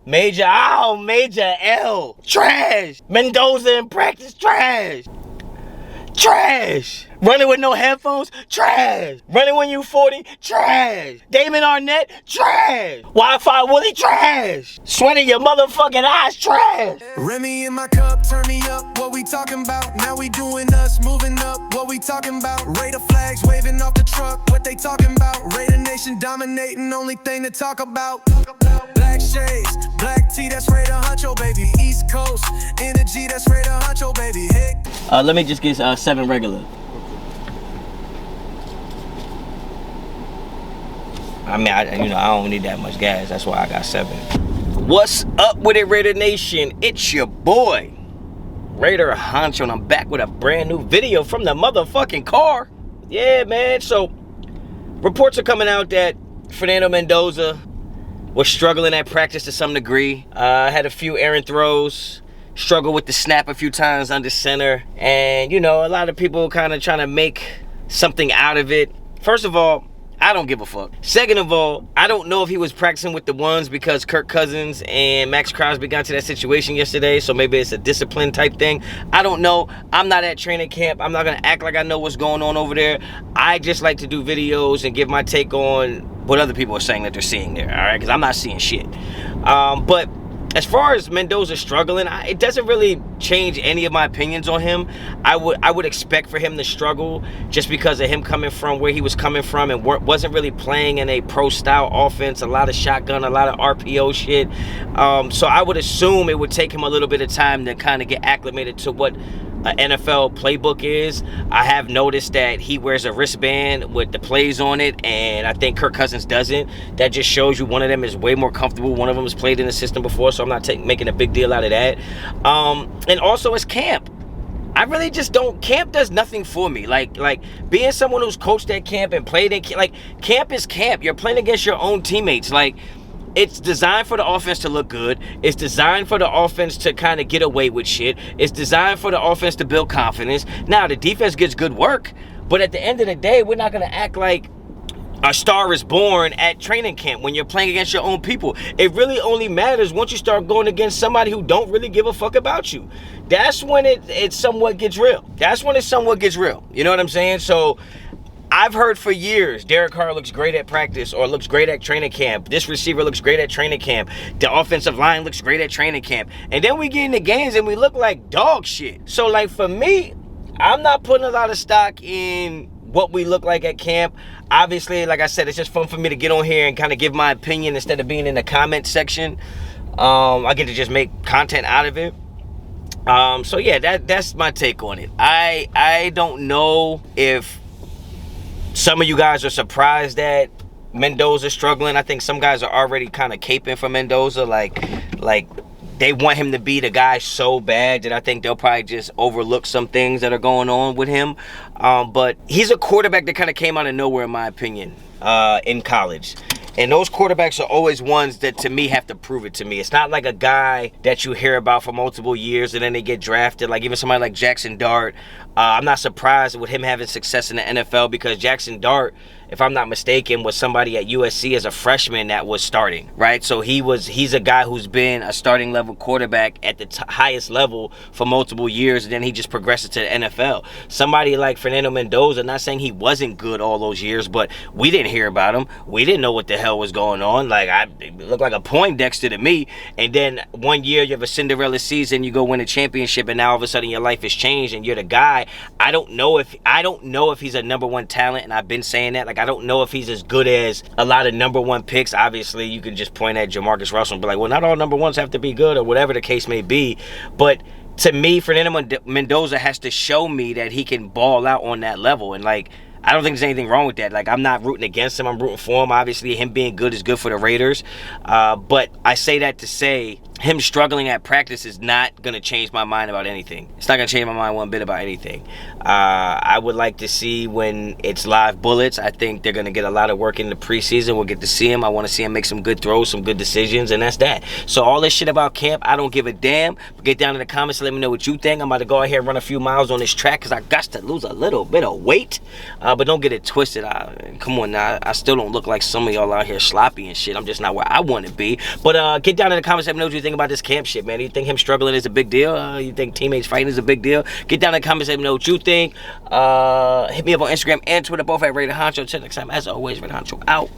Major L. Trash. Mendoza in practice, trash. Trash. Running with no headphones, trash. Running when you 40, trash. Damon Arnett, trash. Wi-Fi Willie, trash. Sweating your motherfucking eyes, trash. Remy in my cup, turn me up, what we talking about? Now we doing us, moving up, what we talking about? Raider flags waving off the truck, what they talking about? Raider Nation dominating, only thing to talk about. Black shades, black tee, that's Raider Honcho, baby. East Coast, energy, that's Raider Honcho, baby. Hey. Let me just get 7 regular. I mean, I don't need that much gas. That's why I got 7. What's up with it, Raider Nation? It's your boy, Raider Honcho, and I'm back with a brand new video from the motherfucking car. Yeah, man. So, reports are coming out that Fernando Mendoza was struggling at practice to some degree. Had a few errant throws, struggled with the snap a few times under center, and, a lot of people kind of trying to make something out of it. First of all, I don't give a fuck. Second of all, I don't know if he was practicing with the ones because Kirk Cousins and Max Crosby got to that situation yesterday, so maybe it's a discipline type thing. I don't know. I'm not at training camp. I'm not going to act like I know what's going on over there. I just like to do videos and give my take on what other people are saying that they're seeing there, all right? Because I'm not seeing shit. But as far as Mendoza struggling, it doesn't really change any of my opinions on him. I would expect for him to struggle just because of him coming from where he was coming from and wasn't really playing in a pro-style offense, a lot of shotgun, a lot of RPO shit. So I would assume it would take him a little bit of time to kind of get acclimated to what an NFL playbook is. I have noticed that he wears a wristband with the plays on it, and I think Kirk Cousins doesn't. That just shows you one of them is way more comfortable. One of them has played in the system before, so I'm not making a big deal out of that. And also, it's camp. I really just don't. Camp does nothing for me. Like being someone who's coached at camp and played in camp, camp is camp. You're playing against your own teammates. It's designed for the offense to look good. It's designed for the offense to kind of get away with shit. It's designed for the offense to build confidence. Now, the defense gets good work, but at the end of the day, we're not going to act like a star is born at training camp when you're playing against your own people. It really only matters once you start going against somebody who don't really give a fuck about you. That's when it somewhat gets real. That's when it somewhat gets real. You know what I'm saying? So I've heard for years, Derek Carr looks great at practice or looks great at training camp. This receiver looks great at training camp. The offensive line looks great at training camp. And then we get in the games and we look like dog shit. So, for me, I'm not putting a lot of stock in what we look like at camp. Obviously, like I said, it's just fun for me to get on here and kind of give my opinion instead of being in the comment section. I get to just make content out of it. So, yeah, that's my take on it. I don't know if some of you guys are surprised that Mendoza's struggling. I think some guys are already kind of caping for Mendoza. Like they want him to be the guy so bad that I think they'll probably just overlook some things that are going on with him. But he's a quarterback that kind of came out of nowhere, in my opinion, in college. And those quarterbacks are always ones that, to me, have to prove it to me. It's not like a guy that you hear about for multiple years and then they get drafted. Like even somebody like Jackson Dart. I'm not surprised with him having success in the NFL because Jackson Dart, if I'm not mistaken, was somebody at USC as a freshman that was starting, right? So he's a guy who's been a starting level quarterback at the highest level for multiple years, and then he just progresses to the NFL. Somebody like Fernando Mendoza, not saying he wasn't good all those years, but we didn't hear about him. We didn't know what the hell was going on. It looked like a Poindexter to me. And then one year you have a Cinderella season, you go win a championship, and now all of a sudden your life has changed and you're the guy. I don't know if he's a number one talent, and I've been saying that. I don't know if he's as good as a lot of number one picks. Obviously, you can just point at Jamarcus Russell and be like, well, not all number ones have to be good, or whatever the case may be. But to me, Fernando Mendoza has to show me that he can ball out on that level. And I don't think there's anything wrong with that. I'm not rooting against him. I'm rooting for him. Obviously, him being good is good for the Raiders. But I say that to say him struggling at practice is not going to change my mind about anything. It's not going to change my mind one bit about anything. I would like to see when it's live bullets. I think they're going to get a lot of work in the preseason. We'll get to see him. I want to see him make some good throws, some good decisions, and that's that. So all this shit about camp, I don't give a damn. Get down in the comments and let me know what you think. I'm about to go ahead and run a few miles on this track because I got to lose a little bit of weight. But don't get it twisted. Come on now. I still don't look like some of y'all out here sloppy and shit. I'm just not where I want to be. But get down in the comments and let me know what you think about this camp shit, man. Do you think him struggling is a big deal? You think teammates fighting is a big deal? Get down in the comments and let me know what you think. Hit me up on Instagram and Twitter, both at Honcho. Till next time, as always, Honcho out.